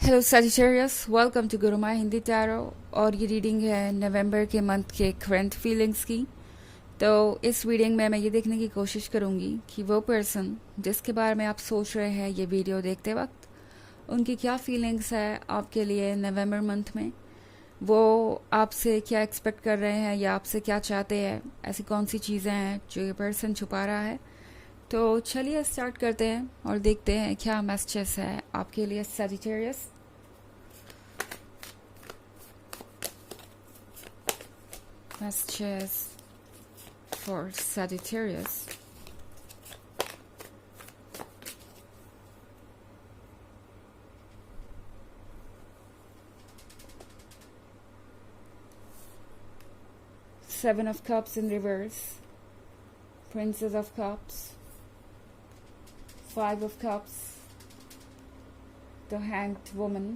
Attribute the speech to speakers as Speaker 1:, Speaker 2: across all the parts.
Speaker 1: Hello Sagittarius, welcome to Guruma Hindi tarot. और ये reading है नवंबर के मंथ के करंट फीलिंग्स की। तो इस रीडिंग में मैं ये देखने की कोशिश करूँगी कि वो पर्सन जिसके बारे में आप सोच रहे हैं ये वीडियो देखते वक्त, उनकी क्या फीलिंग्स है आपके लिए नवंबर मंथ में। वो आपसे क्या एक्सपेक्ट कर रहे हैं या आपसे क्या चाहते हैं, ऐसी कौन सी चीज़ें हैं जो ये पर्सन छुपा रहा है। तो चलिए स्टार्ट करते हैं और देखते हैं क्या मैसेजेस है आपके लिए Sagittarius. Messages for Sagittarius. Seven of Cups in reverse, Princess of Cups, Five of Cups, the Hanged Woman,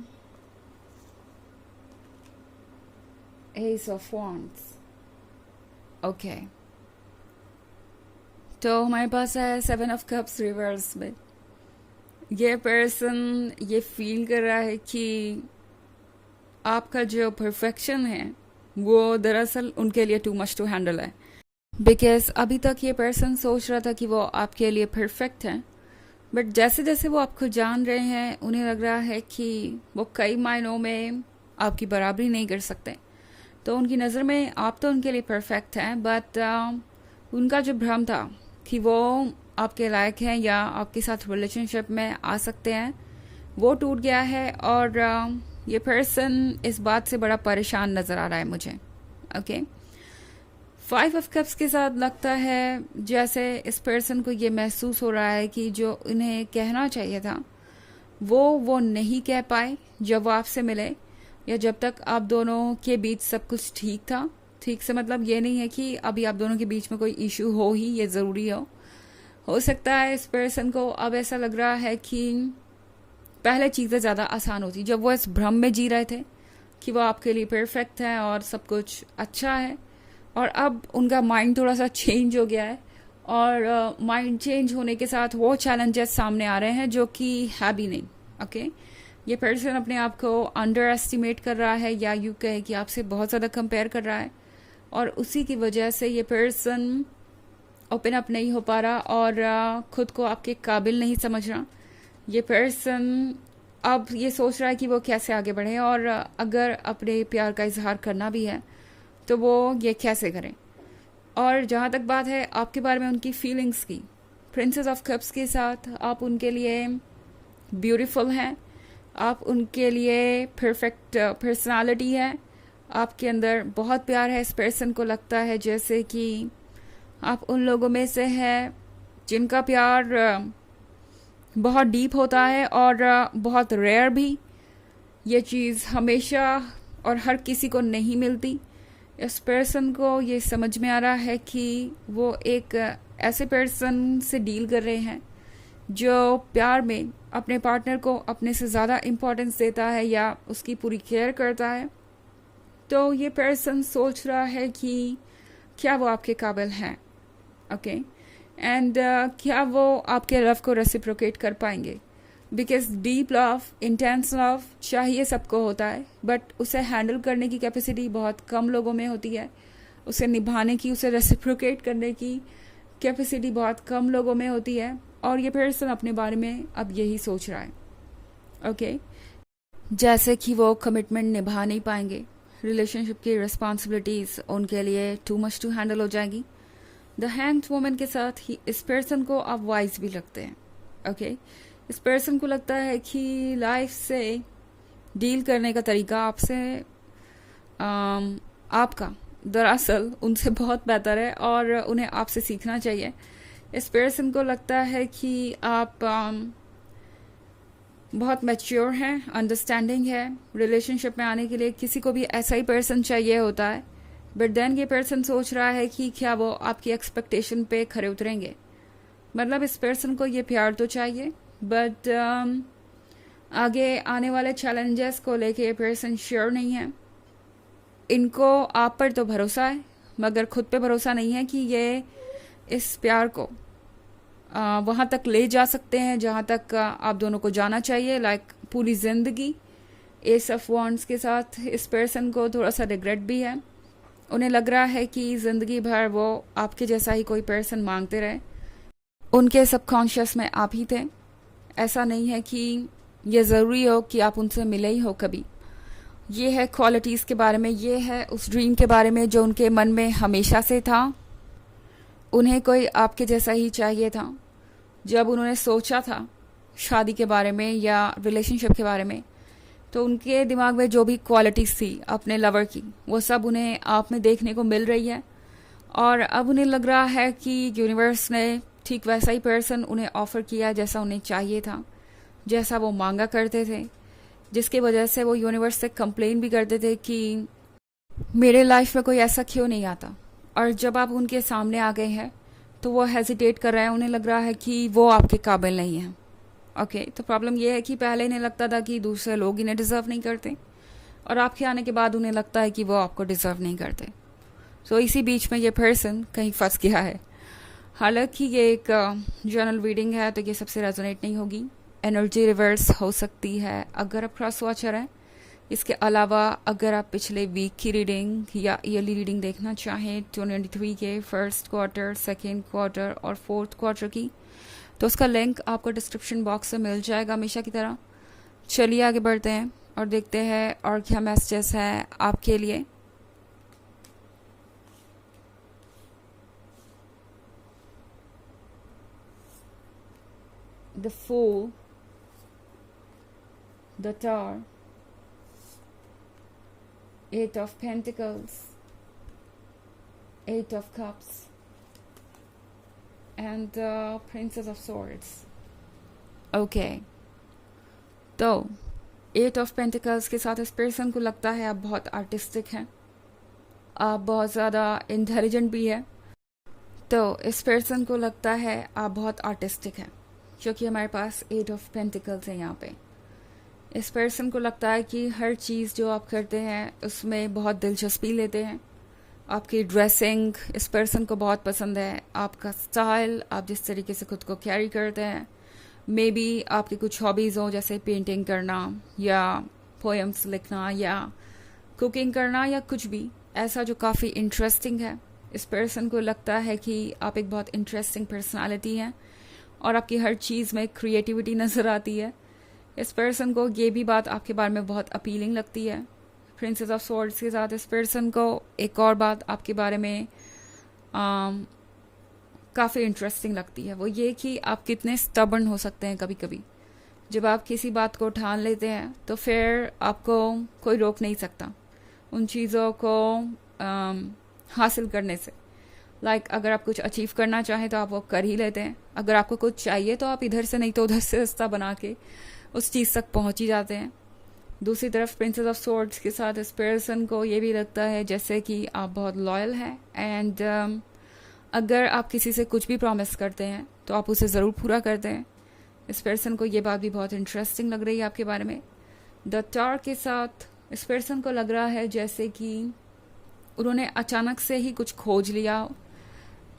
Speaker 1: Ace of Wands. Okay तो हमारे पास है सेवन ऑफ कप्स रिवर्स में। ये पर्सन ये फील कर रहा है कि आपका जो परफेक्शन है वो दरअसल उनके लिए टू मच टू हैंडल है। बिकॉज अभी तक ये पर्सन सोच रहा था कि वो आपके लिए परफेक्ट है, बट जैसे जैसे वो आपको जान रहे हैं उन्हें लग रहा है कि वो कई मायनों में आपकी बराबरी नहीं कर सकते। तो उनकी नज़र में आप तो उनके लिए परफेक्ट हैं, बट उनका जो भ्रम था कि वो आपके लायक हैं या आपके साथ रिलेशनशिप में आ सकते हैं वो टूट गया है। और ये पर्सन इस बात से बड़ा परेशान नज़र आ रहा है मुझे। ओके, फाइव ऑफ कप्स के साथ लगता है जैसे इस पर्सन को ये महसूस हो रहा है कि जो उन्हें कहना चाहिए था वो नहीं कह पाए जब वो आपसे मिले, या जब तक आप दोनों के बीच सब कुछ ठीक था। ठीक से मतलब ये नहीं है कि अभी आप दोनों के बीच में कोई इशू हो ही ये ज़रूरी हो सकता है इस पर्सन को अब ऐसा लग रहा है कि पहले चीज़ें ज़्यादा आसान होती जब वो इस भ्रम में जी रहे थे कि वो आपके लिए परफेक्ट है और सब कुछ अच्छा है, और अब उनका माइंड थोड़ा सा चेंज हो गया है। और माइंड चेंज होने के साथ वो चैलेंजेस सामने आ रहे हैं जो कि है भी नहीं। ओके, ये पर्सन अपने आप को अंडर एस्टिमेट कर रहा है या यूँ कहे कि आपसे बहुत ज़्यादा कंपेयर कर रहा है, और उसी की वजह से ये पर्सन ओपन अप नहीं हो पा रहा और खुद को आपके काबिल नहीं समझ रहा। ये पर्सन अब ये सोच रहा है कि वो कैसे आगे बढ़े, और अगर अपने प्यार का इजहार करना भी है तो वो ये कैसे करें। और जहाँ तक बात है आपके बारे में उनकी फीलिंग्स की, प्रिंसेस ऑफ कप्स के साथ आप उनके लिए ब्यूटीफुल हैं, आप उनके लिए परफेक्ट पर्सनालिटी है, आपके अंदर बहुत प्यार है। इस पर्सन को लगता है जैसे कि आप उन लोगों में से हैं जिनका प्यार बहुत डीप होता है और बहुत रेयर भी। ये चीज़ हमेशा और हर किसी को नहीं मिलती। इस पर्सन को ये समझ में आ रहा है कि वो एक ऐसे पर्सन से डील कर रहे हैं जो प्यार में अपने पार्टनर को अपने से ज़्यादा इम्पोर्टेंस देता है या उसकी पूरी केयर करता है। तो ये पर्सन सोच रहा है कि क्या वो आपके काबिल हैं, ओके, एंड क्या वो आपके लव को रेसिप्रोकेट कर पाएंगे। Because deep love, intense love चाहिए सबको होता है, बट उसे हैंडल करने की कैपेसिटी बहुत कम लोगों में होती है। उसे निभाने की, उसे रेसिप्रोकेट करने की कैपेसिटी बहुत कम लोगों में होती है। और ये पर्सन अपने बारे में अब यही सोच रहा है, ओके, जैसे कि वो कमिटमेंट निभा नहीं पाएंगे, रिलेशनशिप की रिस्पॉन्सिबिलिटीज उनके लिए टू मच टू हैंडल हो जाएगी। द हैंग्ड वुमन के साथ ही इस पर्सन को आप वाइज भी लगते हैं। ओके, इस पर्सन को लगता है कि लाइफ से डील करने का तरीका आपसे आपका दरअसल उनसे बहुत बेहतर है और उन्हें आपसे सीखना चाहिए। इस पर्सन को लगता है कि आप बहुत मैच्योर हैं, अंडरस्टैंडिंग है। रिलेशनशिप में आने के लिए किसी को भी ऐसा ही पर्सन चाहिए होता है, बट देन ये पर्सन सोच रहा है कि क्या वो आपकी एक्सपेक्टेशन पे खरे उतरेंगे। मतलब इस पर्सन को ये प्यार तो चाहिए, बट आगे आने वाले चैलेंजेस को लेके ये पर्सन श्योर नहीं है। इनको आप पर तो भरोसा है, मगर खुद पे भरोसा नहीं है कि ये इस प्यार को वहाँ तक ले जा सकते हैं जहाँ तक आप दोनों को जाना चाहिए, लाइक पूरी ज़िंदगी। एस ऑफ वॉन्ड्स के साथ इस पर्सन को थोड़ा सा रिग्रेट भी है। उन्हें लग रहा है कि ज़िंदगी भर वो आपके जैसा ही कोई पर्सन मांगते रहे, उनके सबकॉन्शियस में आप ही थे। ऐसा नहीं है कि ये ज़रूरी हो कि आप उनसे मिले ही हो कभी। ये है क्वालिटीज़ के बारे में, ये है उस ड्रीम के बारे में जो उनके मन में हमेशा से था। उन्हें कोई आपके जैसा ही चाहिए था। जब उन्होंने सोचा था शादी के बारे में या रिलेशनशिप के बारे में, तो उनके दिमाग में जो भी क्वालिटीज़ थी अपने लवर की, वो सब उन्हें आप में देखने को मिल रही है। और अब उन्हें लग रहा है कि यूनिवर्स ने ठीक वैसा ही पर्सन उन्हें ऑफ़र किया जैसा उन्हें चाहिए था, जैसा वो मांगा करते थे, जिसकी वजह से वो यूनिवर्स से कंप्लेन भी करते थे कि मेरे लाइफ में कोई ऐसा क्यों नहीं आता। और जब आप उनके सामने आ गए हैं तो वो हेजिटेट कर रहे हैं, उन्हें लग रहा है कि वो आपके काबिल नहीं है। ओके, तो प्रॉब्लम ये है कि पहले इन्हें लगता था कि दूसरे लोग इन्हें डिज़र्व नहीं करते, और आपके आने के बाद उन्हें लगता है कि वो आपको डिज़र्व नहीं करते। सो इसी बीच में ये पर्सन कहीं फंस गया है। हालांकि ये एक जनरल रीडिंग है तो ये सबसे रेजोनेट नहीं होगी। एनर्जी रिवर्स हो सकती है अगर आप क्रॉस वॉचर हैं। इसके अलावा अगर आप पिछले वीक की रीडिंग या ईयरली रीडिंग देखना चाहें 2023 के फर्स्ट क्वार्टर, सेकेंड क्वार्टर और फोर्थ क्वार्टर की, तो उसका लिंक आपको डिस्क्रिप्शन बॉक्स में मिल जाएगा हमेशा की तरह। चलिए आगे बढ़ते हैं और देखते हैं और क्या मैसेजेस है आपके लिए। The fool, the tower, eight of pentacles, eight of cups and the princess of swords. Okay, तो एट ऑफ पेंटिकल्स के साथ इस पर्सन को लगता है आप बहुत आर्टिस्टिक हैं, आप बहुत ज़्यादा इंटेलिजेंट भी है। तो इस पर्सन को लगता है आप बहुत आर्टिस्टिक हैं, क्योंकि हमारे पास एट ऑफ पेंटिकल्स है यहाँ पे। इस पर्सन को लगता है कि हर चीज़ जो आप करते हैं उसमें बहुत दिलचस्पी लेते हैं। आपकी ड्रेसिंग इस पर्सन को बहुत पसंद है, आपका स्टाइल, आप जिस तरीके से खुद को कैरी करते हैं। मे बी आपकी कुछ हॉबीज़ हो, जैसे पेंटिंग करना या पोएम्स लिखना या कुकिंग करना या कुछ भी ऐसा जो काफ़ी इंटरेस्टिंग है। इस पर्सन को लगता है कि आप एक बहुत इंटरेस्टिंग पर्सनालिटी हैं और आपकी हर चीज़ में क्रिएटिविटी नज़र आती है। इस पर्सन को ये भी बात आपके बारे में बहुत अपीलिंग लगती है। प्रिंसेस ऑफ स्वॉर्ड्स के साथ इस पर्सन को एक और बात आपके बारे में काफ़ी इंटरेस्टिंग लगती है, वो ये कि आप कितने स्टबर्न हो सकते हैं। कभी कभी जब आप किसी बात को ठान लेते हैं तो फिर आपको कोई रोक नहीं सकता उन चीज़ों को हासिल करने से। लाइक अगर आप कुछ अचीव करना चाहें तो आप वो कर ही लेते हैं। अगर आपको कुछ चाहिए तो आप इधर से नहीं तो उधर से रास्ता बना के उस चीज़ तक पहुंच ही जाते हैं। दूसरी तरफ प्रिंसेस ऑफ स्वॉर्ड्स के साथ इस पर्सन को ये भी लगता है जैसे कि आप बहुत लॉयल हैं एंड अगर आप किसी से कुछ भी प्रॉमिस करते हैं तो आप उसे ज़रूर पूरा करते हैं। इस पर्सन को ये बात भी बहुत इंटरेस्टिंग लग रही है आपके बारे में। द टावर के साथ इस पर्सन को लग रहा है जैसे कि उन्होंने अचानक से ही कुछ खोज लिया हो,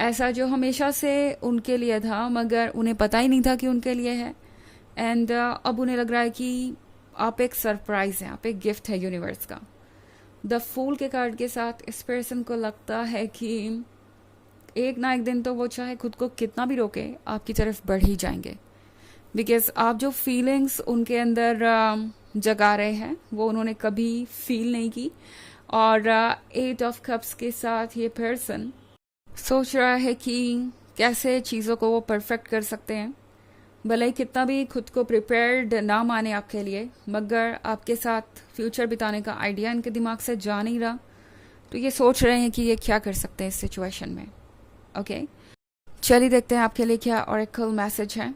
Speaker 1: ऐसा जो हमेशा से उनके लिए था मगर उन्हें पता ही नहीं था कि उनके लिए है। एंड अब उन्हें लग रहा है कि आप एक सरप्राइज़ हैं, आप एक गिफ्ट है यूनिवर्स का। द फूल के कार्ड के साथ इस पर्सन को लगता है कि एक ना एक दिन तो वो चाहे खुद को कितना भी रोके आपकी तरफ बढ़ ही जाएंगे, बिकॉज आप जो फीलिंग्स उनके अंदर जगा रहे हैं वो उन्होंने कभी फील नहीं की। और एट ऑफ कप्स के साथ ये पर्सन सोच रहा है कि कैसे चीज़ों को वो परफेक्ट कर सकते हैं। भले ही कितना भी खुद को प्रिपेयर्ड ना माने आपके लिए, मगर आपके साथ फ्यूचर बिताने का आइडिया इनके दिमाग से जा नहीं रहा, तो ये सोच रहे हैं कि ये क्या कर सकते हैं इस सिचुएशन में। ओके, चलिए देखते हैं आपके लिए क्या ऑरेकल मैसेज है।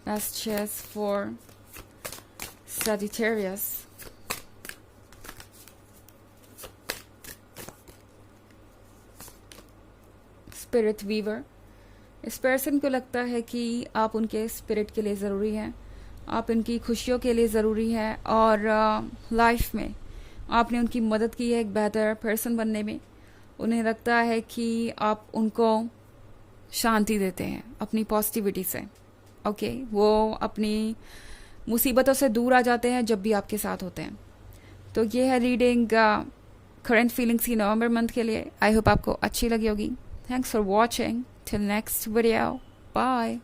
Speaker 1: Messages for Sagittarius. Spirit weaver. इस पर्सन को लगता है कि आप उनके स्पिरिट के लिए ज़रूरी हैं, आप उनकी खुशियों के लिए ज़रूरी हैं और लाइफ में आपने उनकी मदद की है एक बेहतर पर्सन बनने में। उन्हें लगता है कि आप उनको शांति देते हैं अपनी पॉजिटिविटी से। ओके, वो अपनी मुसीबतों से दूर आ जाते हैं जब भी आपके साथ होते हैं। तो ये है रीडिंग करंट फीलिंग्स की नवंबर मंथ के लिए। आई होप आपको अच्छी लगी होगी। Thanks for watching. Till next video, bye.